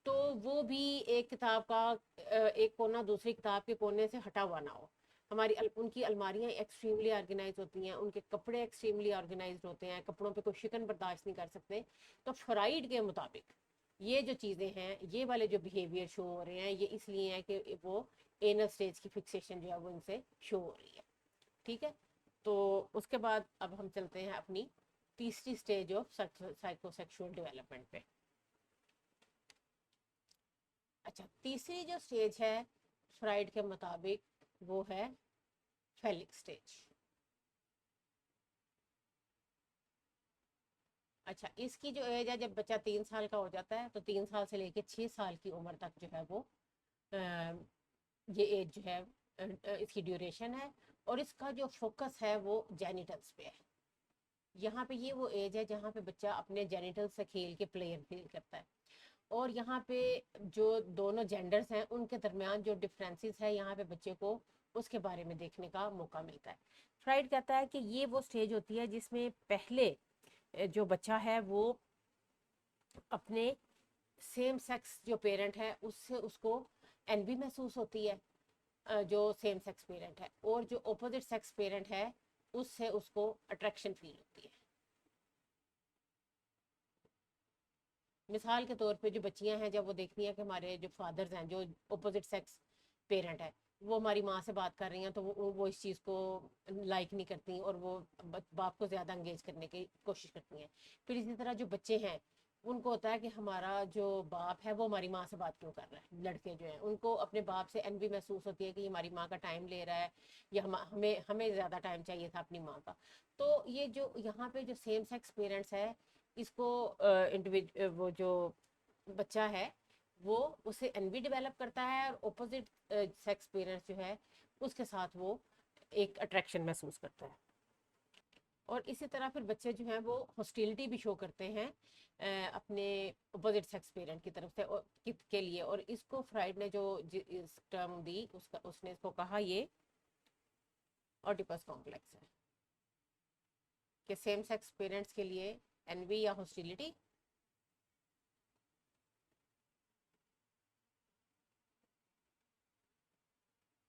तो वो भी एक किताब का एक कोना दूसरी किताब के कोने से हटा हुआ ना हो। उनकी अलमारियां एक्सट्रीमली ऑर्गेनाइज होती हैं, उनके कपड़े एक्सट्रीमली ऑर्गेनाइज होते हैं, कपड़ों पे कोई शिकन बर्दाश्त नहीं कर सकते। तो फ्राइड के मुताबिक ये जो चीज़ें हैं, ये वाले जो बिहेवियर शो हो रहे हैं, ये इसलिए हैं कि वो एनल स्टेज की फिक्सेशन जो है वो इनसे शो हो रही है। ठीक है, तो उसके बाद अब हम चलते हैं अपनी तीसरी स्टेज ऑफ साइकोसेक्सुअल डेवलपमेंट पे। अच्छा, तीसरी जो स्टेज है फ्राइड के मुताबिक वो है फेलिक स्टेज। अच्छा, इसकी जो एज है, जब बच्चा 3 साल का हो जाता है तो 3 साल से लेकर 6 साल की उम्र तक जो है वो ये एज जो है इसकी ड्यूरेशन है। और इसका जो फोकस है वो जेनिटल्स पे है। यहाँ पे ये वो एज है जहाँ पे बच्चा अपने जेनिटल से खेल के प्लेयर फील करता है। और यहाँ पे जो दोनों जेंडर्स हैं उनके दरमियान जो डिफरेंसेस है, यहाँ पे बच्चे को उसके बारे में देखने का मौका मिलता है। फ्राइड कहता है कि ये वो स्टेज होती है जिसमें पहले जो बच्चा है वो अपने सेम सेक्स जो पेरेंट है उससे उसको एनवी महसूस होती है, जो सेम सेक्स पेरेंट है, और जो अपोजिट सेक्स पेरेंट है उससे उसको अट्रैक्शन फील होती है। मिसाल के तौर पे जो बच्चियां हैं, जब वो देखती हैं कि हमारे जो फादर्स हैं जो अपोजिट सेक्स पेरेंट है वो हमारी माँ से बात कर रही हैं, तो वो इस चीज़ को लाइक नहीं करती और वो बाप को ज़्यादा इंगेज करने की कोशिश करती हैं। फिर इसी तरह जो बच्चे हैं उनको होता है कि हमारा जो बाप है वो हमारी माँ से बात क्यों कर रहा है। लड़के जो हैं उनको अपने बाप से एनवी महसूस होती है कि हमारी माँ का टाइम ले रहा है, या हमें हमें ज़्यादा टाइम चाहिए था अपनी माँ का। तो ये जो यहाँ पे जो सेम सेक्स पेरेंट्स है, इसको वो जो बच्चा है वो उसे एनवी डेवलप करता है और ऑपोजिट सेक्स पेरेंट्स जो है उसके साथ वो एक अट्रैक्शन महसूस करता है। और इसी तरह फिर बच्चे जो हैं वो हॉस्टिलिटी भी शो करते हैं अपने अपोजिट सेक्स पेरेंट की तरफ से और के लिए। और इसको फ्राइड ने जो इस टर्म दी उसका उसने इसको कहा ये ऑडिपस कॉम्प्लेक्स है कि सेम सेक्स पेरेंट्स के लिए एनवी या हॉस्टिलिटी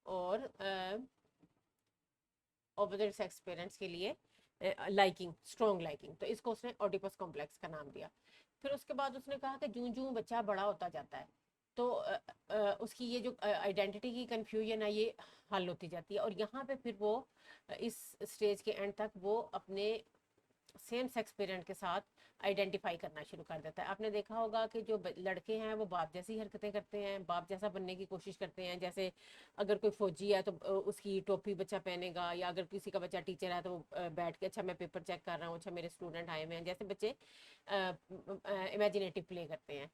और ऑपोजिट सेक्स पेरेंट्स के लिए लाइकिंग, स्ट्रॉन्ग लाइकिंग। तो इसको उसने ऑडिपस कॉम्प्लेक्स का नाम दिया। फिर उसके बाद उसने कहा कि जूं जूं बच्चा बड़ा होता जाता है तो उसकी ये जो आइडेंटिटी की कन्फ्यूजन है ये हल होती जाती है। और यहाँ पे फिर वो इस स्टेज के एंड तक वो अपने सेम सेक्स पेरेंट के साथ आइडेंटिफाई करना शुरू कर देता है। आपने देखा होगा कि जो लड़के हैं वो बाप जैसी हरकतें करते हैं, बाप जैसा बनने की कोशिश करते हैं। जैसे अगर कोई फौजी है तो उसकी टोपी बच्चा पहनेगा, या अगर किसी का बच्चा टीचर है तो वो बैठ के अच्छा मैं पेपर चेक कर रहा हूँ, अच्छा मेरे स्टूडेंट आए हुए हैं, जैसे बच्चे इमेजिनेटिव प्ले करते हैं।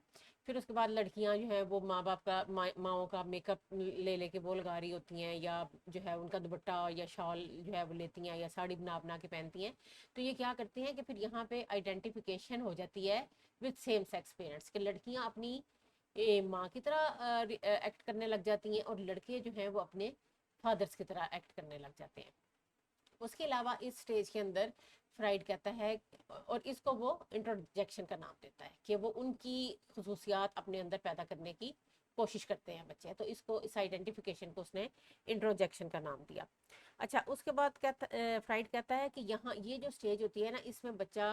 फिर उसके बाद लड़कियां जो है वो माँ बाप का माओ का मेकअप ले लेके वो लगा रही होती हैं, या जो है उनका दुपट्टा या शॉल जो है वो लेती हैं, या साड़ी बना बना के पहनती हैं। तो ये क्या करती हैं कि फिर यहाँ पे आइडेंटिफिकेशन हो जाती है विद सेम सेक्स पेरेंट्स, कि लड़कियां अपनी माँ की तरह एक्ट करने लग जाती हैं और लड़के जो हैं वो अपने फादर्स की तरह एक्ट करने लग जाते हैं। उसके अलावा इस स्टेज के अंदर फ्राइड कहता है, और इसको वो इंट्रोजेक्शन का नाम देता है, कि वो उनकी खसूसियात अपने अंदर पैदा करने की कोशिश करते हैं बच्चे। तो इसको इस आइडेंटिफिकेशन को उसने इंट्रोजेक्शन का नाम दिया। अच्छा, उसके बाद फ्राइड कहता है कि यहाँ ये जो स्टेज होती है ना, इसमें बच्चा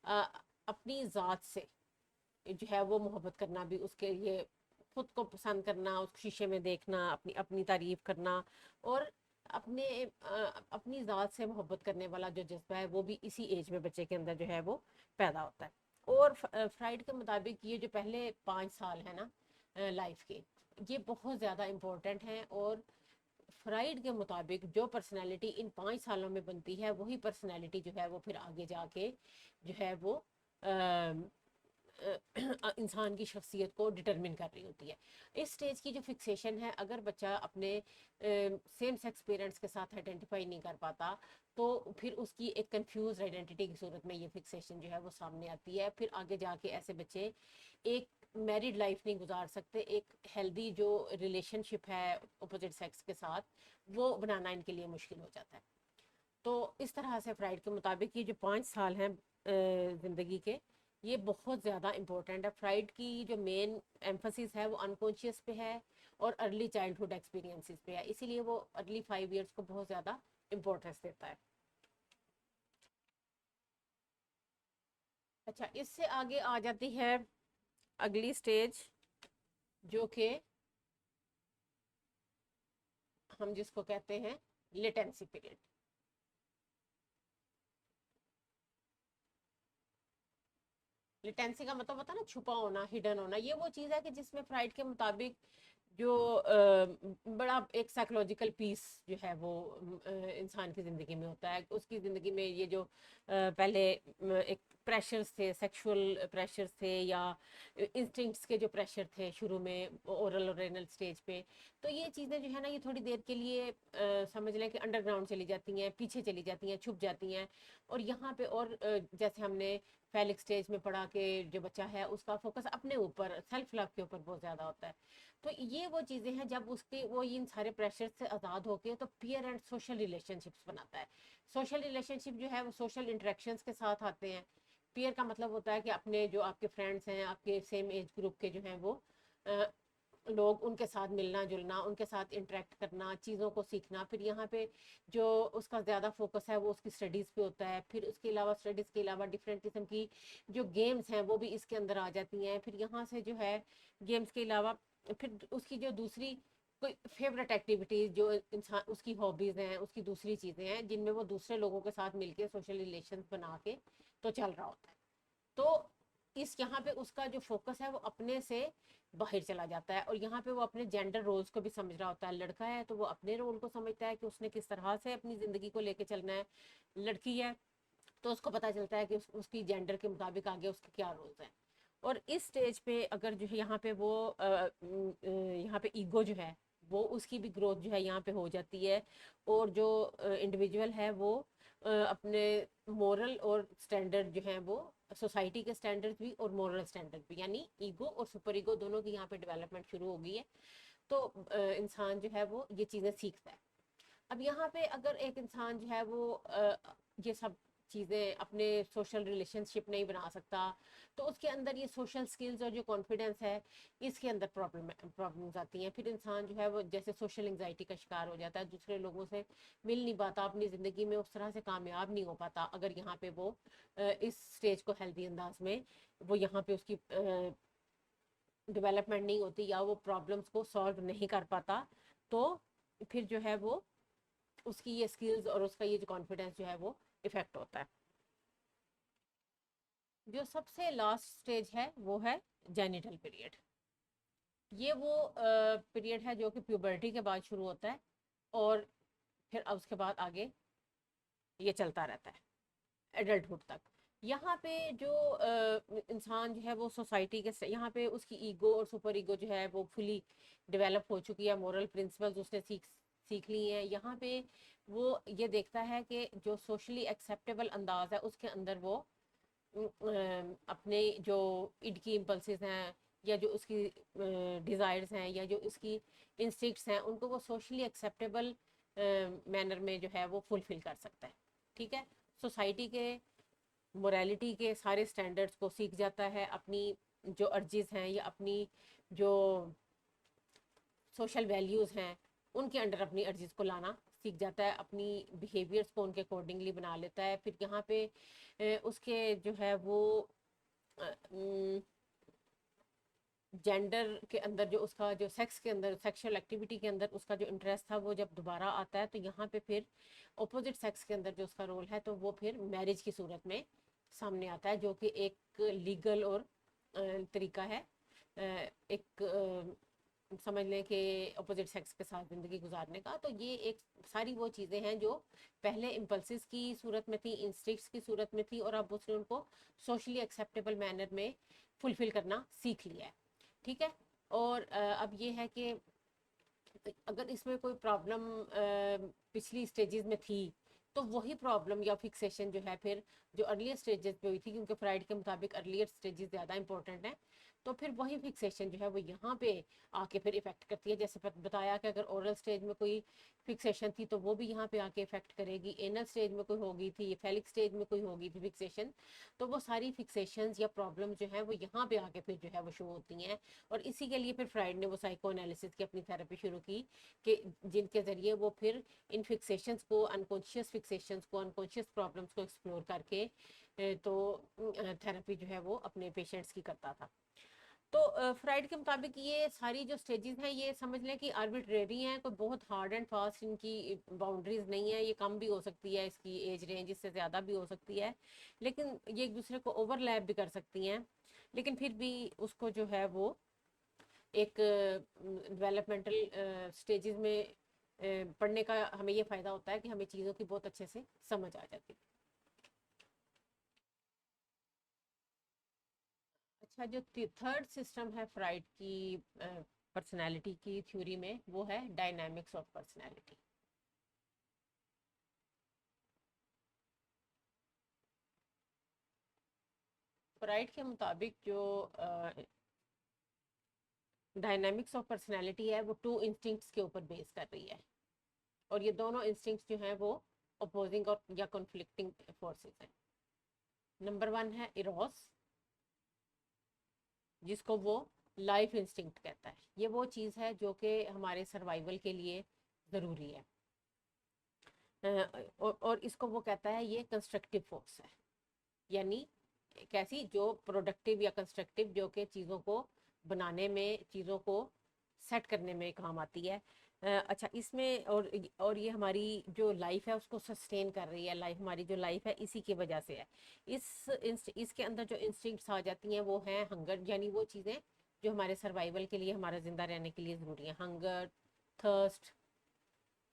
अपनी ज़ात से जो है वो मोहब्बत करना भी उसके लिए, खुद को पसंद करना, उस शीशे में देखना, अपनी अपनी तारीफ करना और अपने अपनी ज़ात से मोहब्बत करने वाला जो जज्बा है वो भी इसी एज में बच्चे के अंदर जो है वो पैदा होता है। और फ्राइड के मुताबिक ये जो पहले 5 साल है ना लाइफ के, ये बहुत ज़्यादा इम्पोर्टेंट हैं। और फ्राइड के मुताबिक जो पर्सनैलिटी इन 5 सालों में बनती है वही पर्सनैलिटी जो है वो फिर आगे जाके जो है वो इंसान की शख्सियत को डिटरमिन कर रही होती है। इस स्टेज की जो फिक्सेशन है, अगर बच्चा अपने सेम सेक्स पेरेंट्स के साथ आइडेंटिफाई नहीं कर पाता तो फिर उसकी एक कंफ्यूज आइडेंटिटी की सूरत में ये फिक्सेशन जो है वो सामने आती है। फिर आगे जाके ऐसे बच्चे एक मैरिड लाइफ नहीं गुजार सकते, एक हेल्दी जो रिलेशनशिप है अपोजिट सेक्स के साथ वो बनाना इनके लिए मुश्किल हो जाता है। तो इस तरह से फ्राइड के मुताबिक ये जो 5 साल हैं ज़िंदगी के, ये बहुत ज़्यादा इम्पोर्टेंट है। फ्राइड की जो मेन एम्फोसिस है वो अनकॉन्शियस पे है और अर्ली चाइल्डहुड एक्सपीरियंसेस पे है, इसीलिए वो अर्ली 5 ईयर्स को बहुत ज़्यादा इम्पोर्टेंस देता है। अच्छा, इससे आगे आ जाती है अगली स्टेज, जो कि हम जिसको कहते हैं लेटेंसी पीरियड। लेटेंसी का मतलब होता है ना छुपा होना, हिडन होना। ये वो चीज़ है कि जिसमें फ्राइड के मुताबिक जो बड़ा एक साइकोलॉजिकल पीस जो है वो इंसान की ज़िंदगी में होता है। उसकी ज़िंदगी में ये जो पहले एक प्रेशर्स थे, सेक्सुअल प्रेशर्स थे या इंस्टिंक्ट्स के जो प्रेशर थे शुरू में ओरल और रेनल स्टेज पे, तो ये चीज़ें जो है ना ये थोड़ी देर के लिए समझ लें कि अंडरग्राउंड चली जाती हैं, पीछे चली जाती हैं, छुप जाती हैं। और यहाँ पे और जैसे हमने फैलिक स्टेज में पढ़ा कि जो बच्चा है उसका फोकस अपने ऊपर, सेल्फ लव के ऊपर बहुत ज़्यादा होता है। तो ये वो चीज़ें हैं जब उसके वो इन सारे प्रेशर से आज़ाद होके तो पीयर एंड सोशल रिलेशनशिप्स बनाता है। सोशल रिलेशनशिप जो है वो सोशल इंटरेक्शंस के साथ आते हैं। पीयर का मतलब होता है कि अपने जो आपके फ्रेंड्स हैं, आपके सेम एज ग्रुप के जो हैं वो लोग, उनके साथ मिलना जुलना, उनके साथ इंटरेक्ट करना, चीज़ों को सीखना। फिर यहाँ पे जो उसका ज़्यादा फोकस है वो उसकी स्टडीज़ पे होता है। फिर उसके अलावा स्टडीज़ के अलावा डिफरेंट किस्म की जो गेम्स हैं वो भी इसके अंदर आ जाती हैं। फिर यहाँ से जो है गेम्स के अलावा फिर उसकी जो दूसरी कोई फेवरेट एक्टिविटीज़ जो इंसान उसकी हॉबीज़ हैं, उसकी दूसरी चीज़ें हैं जिनमें वो दूसरे लोगों के साथ मिलके सोशल रिलेशन बना के तो चल रहा होता है। तो इस यहाँ पे उसका जो फोकस है वो अपने से बाहर चला जाता है। और यहाँ पे वो अपने जेंडर रोल्स को भी समझ रहा होता है। लड़का है तो वो अपने रोल को समझता है कि उसने किस तरह से अपनी ज़िंदगी को लेके चलना है। लड़की है तो उसको पता चलता है कि उसकी जेंडर के मुताबिक आगे उसके क्या रोल्स हैं। और इस स्टेज पे अगर जो है यहाँ पे वो यहाँ पे ईगो जो है वो उसकी भी ग्रोथ जो है यहाँ पे हो जाती है, और जो इंडिविजुअल है वो अपने मोरल और स्टैंडर्ड जो है वो सोसाइटी के स्टैंडर्ड्स भी और मोरल स्टैंडर्ड भी, यानी ईगो और सुपर ईगो दोनों की यहाँ पे डेवलपमेंट शुरू हो गई है। तो इंसान जो है वो ये चीज़ें सीखता है। अब यहाँ पे अगर एक इंसान जो है वो ये सब चीज़ें अपने सोशल रिलेशनशिप नहीं बना सकता, तो उसके अंदर ये सोशल स्किल्स और जो कॉन्फिडेंस है इसके अंदर प्रॉब्लम्स आती हैं। फिर इंसान जो है वो जैसे सोशल एंजाइटी का शिकार हो जाता है, दूसरे लोगों से मिल नहीं पाता, अपनी ज़िंदगी में उस तरह से कामयाब नहीं हो पाता, अगर यहाँ पे वो इस स्टेज को हेल्दी अंदाज में वो यहाँ पे उसकी डेवलपमेंट नहीं होती या वो प्रॉब्लम्स को सॉल्व नहीं कर पाता, तो फिर जो है वो उसकी ये स्किल्स और उसका ये जो कॉन्फिडेंस जो है वो इफेक्ट होता है। जो सबसे लास्ट स्टेज है वो है जेनिटल पीरियड। ये वो पीरियड है जो कि प्यूबर्टी के बाद शुरू होता है, और फिर अब उसके बाद आगे ये चलता रहता है एडल्टहुड तक। यहाँ पे जो इंसान जो है वो सोसाइटी के यहाँ पे उसकी ईगो और सुपर ईगो जो है वो फुली डेवलप हो चुकी है, मोरल प्रिंसिपल्स उसने सीख सीख ली हैं। यहाँ पे वो ये देखता है कि जो सोशली एक्सेप्टेबल अंदाज है उसके अंदर वो अपने जो इनकी इम्पल्सेस हैं या जो उसकी डिज़ायर्स हैं या जो उसकी इंस्टिक्ट्स हैं उनको वो सोशली एक्सेप्टेबल मैनर में जो है वो फुलफिल कर सकता है। ठीक है, सोसाइटी के मोरालिटी के सारे स्टैंडर्ड्स को सीख जाता है, अपनी जो अर्जिज़ हैं या अपनी जो सोशल वैल्यूज़ हैं उनके अंडर अपनी अर्जिज़ को लाना सीख जाता है, अपनी बिहेवियर्स को उनके अकॉर्डिंगली बना लेता है। फिर यहाँ पे उसके जो है वो जेंडर के अंदर जो उसका जो सेक्स के अंदर सेक्सुअल एक्टिविटी के अंदर उसका जो इंटरेस्ट था वो जब दोबारा आता है, तो यहाँ पे फिर ऑपोजिट सेक्स के अंदर जो उसका रोल है तो वो फिर मैरिज की सूरत में सामने आता है, जो कि एक लीगल और तरीका है एक समझ लें कि अपोजिट सेक्स के साथ ज़िंदगी गुजारने का। तो ये एक सारी वो चीज़ें हैं जो पहले इम्पल्सिस की सूरत में थी, इंस्टिक्ट्स की सूरत में थी, और अब उसने उनको सोशली एक्सेप्टेबल मैनर में फुलफिल करना सीख लिया है। ठीक है, और अब ये है कि अगर इसमें कोई प्रॉब्लम पिछली स्टेजेस में थी तो वही प्रॉब्लम या फिक्सेशन जो है फिर जो अर्लियर स्टेजेस पे हुई थी, क्योंकि फ्राइड के मुताबिक अर्लियर स्टेजेस ज़्यादा इंपॉर्टेंट हैं, तो फिर वही फिक्सेशन जो है वो यहाँ पे आके फिर इफेक्ट करती है। जैसे बताया कि अगर ओरल स्टेज में कोई फिक्सेशन थी तो वो भी यहाँ पे आके इफेक्ट करेगी, एनल स्टेज में कोई होगी थी, फेलिक स्टेज में कोई होगी थी फिक्सेशन, तो वो सारी फिक्सेशन या प्रॉब्लम जो है वो यहाँ पे आके फिर जो है वो शो होती हैं। और इसी के लिए फिर फ्राइड ने वो साइको एनालिसिस की अपनी थेरेपी शुरू की, कि जिनके ज़रिए वो फिर इन फिक्सेशंस को, अनकॉन्शियस फिक्सेशंस को, अनकॉन्शियस प्रॉब्लम्स को एक्सप्लोर करके तो थेरेपी जो है वो अपने पेशेंट्स की करता था। तो फ्राइड के मुताबिक ये सारी जो स्टेजेस हैं ये समझ लें कि आर्बिट्रेरी हैं, कोई बहुत हार्ड एंड फास्ट इनकी बाउंड्रीज नहीं है, ये कम भी हो सकती है, इसकी एज रेंज इससे ज़्यादा भी हो सकती है, लेकिन ये एक दूसरे को ओवरलैप भी कर सकती हैं। लेकिन फिर भी उसको जो है वो एक डेवलपमेंटल स्टेजेस में पढ़ने का हमें ये फ़ायदा होता है कि हमें चीज़ों की बहुत अच्छे से समझ आ जाती है। अच्छा, जो थर्ड सिस्टम है फ्राइड की पर्सनालिटी की थ्योरी में वो है डायनामिक्स ऑफ पर्सनालिटी। फ्राइड के मुताबिक जो डायनामिक्स ऑफ पर्सनालिटी है वो टू इंस्टिंक्ट्स के ऊपर बेस कर रही है, और ये दोनों इंस्टिंक्ट्स जो हैं वो अपोजिंग और या कॉन्फ्लिक्टिंग फोर्सेस हैं। नंबर वन है इरोस, जिसको वो लाइफ इंस्टिंक्ट कहता है। ये वो चीज़ है जो कि हमारे सर्वाइवल के लिए ज़रूरी है, और इसको वो कहता है ये कंस्ट्रक्टिव फोर्स है, यानी कैसी, जो प्रोडक्टिव या कंस्ट्रक्टिव, जो कि चीज़ों को बनाने में, चीज़ों को सेट करने में काम आती है। अच्छा, इसमें और ये हमारी जो लाइफ है उसको सस्टेन कर रही है, लाइफ हमारी जो लाइफ है इसी की वजह से है। इसके अंदर जो इंस्टिंक्ट्स आ जाती हैं वो हैं हंगर, यानी वो चीज़ें जो हमारे सर्वाइवल के लिए, हमारा जिंदा रहने के लिए ज़रूरी है। Hunger, thirst,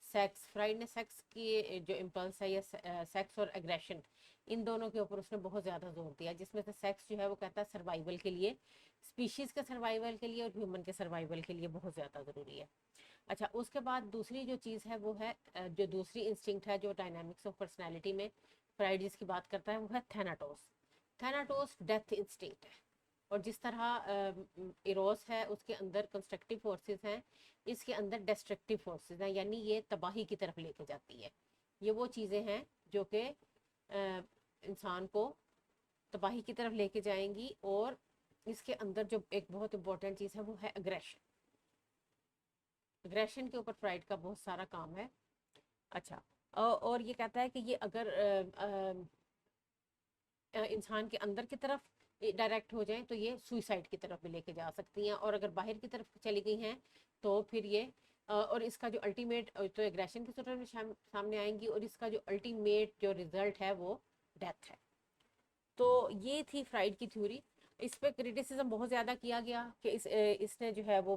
sex. फ्राइड ने सेक्स की जो इम्पल्स है या सेक्स और एग्रेशन, इन दोनों के ऊपर उसने बहुत ज़्यादा जोर दिया, जिसमें से सेक्स जो है वो कहता है सर्वाइवल के लिए, स्पीशीज़ के सर्वाइवल के लिए और ह्यूमन के सर्वाइवल के लिए बहुत ज़्यादा ज़रूरी है। अच्छा, उसके बाद दूसरी जो चीज़ है वो है जो दूसरी इंस्टिंक्ट है जो डायनामिक्स ऑफ पर्सनैलिटी में फ्राइड जिसकी बात करता है वो है थैनाटोस। थैनाटोस डेथ इंस्टिंक्ट है, और जिस तरह इरोस है उसके अंदर कंस्ट्रक्टिव फोर्सेस हैं, इसके अंदर डिस्ट्रक्टिव फोर्सेस हैं, यानी ये तबाही की तरफ लेके जाती है। ये वो चीज़ें हैं जो कि इंसान को तबाही की तरफ लेके जाएंगी। और इसके अंदर जो एक बहुत इंपॉर्टेंट चीज़ है वो है अग्रेशन। अग्रेशन के ऊपर फ्राइड का बहुत सारा काम है। अच्छा, और ये कहता है कि ये अगर इंसान के अंदर की तरफ डायरेक्ट हो जाए तो ये सुइसाइड की तरफ भी लेके जा सकती हैं, और अगर बाहर की तरफ चली गई हैं तो फिर ये और इसका जो अल्टीमेट तो एग्रेशन की सूरत में सामने आएंगी, और इसका जो अल्टीमेट जो रिजल्ट है वो डेथ है। तो ये थी फ्राइड की थ्योरी। इस पे क्रिटिसिज्म बहुत ज़्यादा किया गया कि इसने जो है वो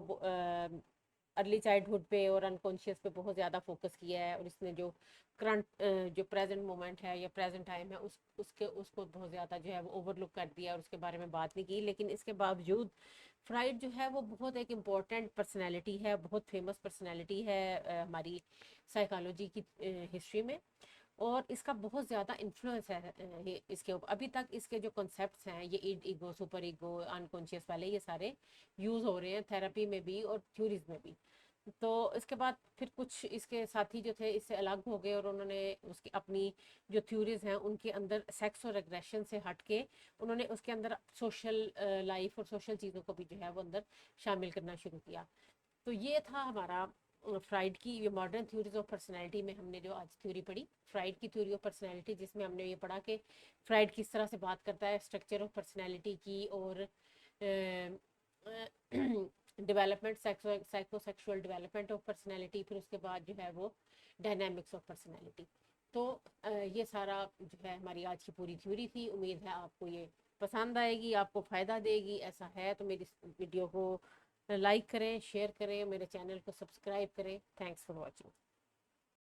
अर्ली चाइल्डहुड पे और अनकॉन्शियस पे बहुत ज़्यादा फोकस किया है, और इसने जो करंट जो प्रेजेंट मोमेंट है या प्रेजेंट टाइम है उसको बहुत ज़्यादा जो है वो ओवरलुक कर दिया और उसके बारे में बात नहीं की। लेकिन इसके बावजूद फ्राइड जो है वो बहुत एक इम्पॉर्टेंट पर्सनैलिटी है, बहुत फेमस पर्सनैलिटी है हमारी साइकोलॉजी की हिस्ट्री में, और इसका बहुत ज़्यादा इन्फ्लुएंस है इसके ऊपर। अभी तक इसके जो कॉन्सेप्ट्स हैं ये ईगो, सुपर ईगो, अनकॉन्शियस वाले, ये सारे यूज़ हो रहे हैं थेरेपी में भी और थ्योरीज में भी। तो इसके बाद फिर कुछ इसके साथी जो थे इससे अलग हो गए, और उन्होंने उसकी अपनी जो थ्योरीज हैं उनके अंदर सेक्स और एग्रेशन से हट के उन्होंने उसके अंदर सोशल लाइफ और सोशल चीज़ों को भी जो है वो अंदर शामिल करना शुरू किया। तो ये था हमारा फ्राइड की ये मॉडर्न थ्योरीज ऑफ पर्सनैलिटी में हमने जो आज थ्योरी पढ़ी, फ्राइड की थ्योरी ऑफ पर्सनैलिटी, जिसमें हमने ये पढ़ा कि फ्राइड किस तरह से बात करता है स्ट्रक्चर ऑफ पर्सनैलिटी की, और development psychosexual development of personality, फिर उसके बाद जो है वो डायनामिक्स ऑफ पर्सनैलिटी। तो ये सारा जो है हमारी आज की पूरी थ्योरी थी। उम्मीद है आपको ये पसंद आएगी, आपको फ़ायदा देगी। ऐसा है तो मेरी वीडियो को लाइक करें, शेयर करें, मेरे चैनल को सब्सक्राइब करें। Thanks for watching.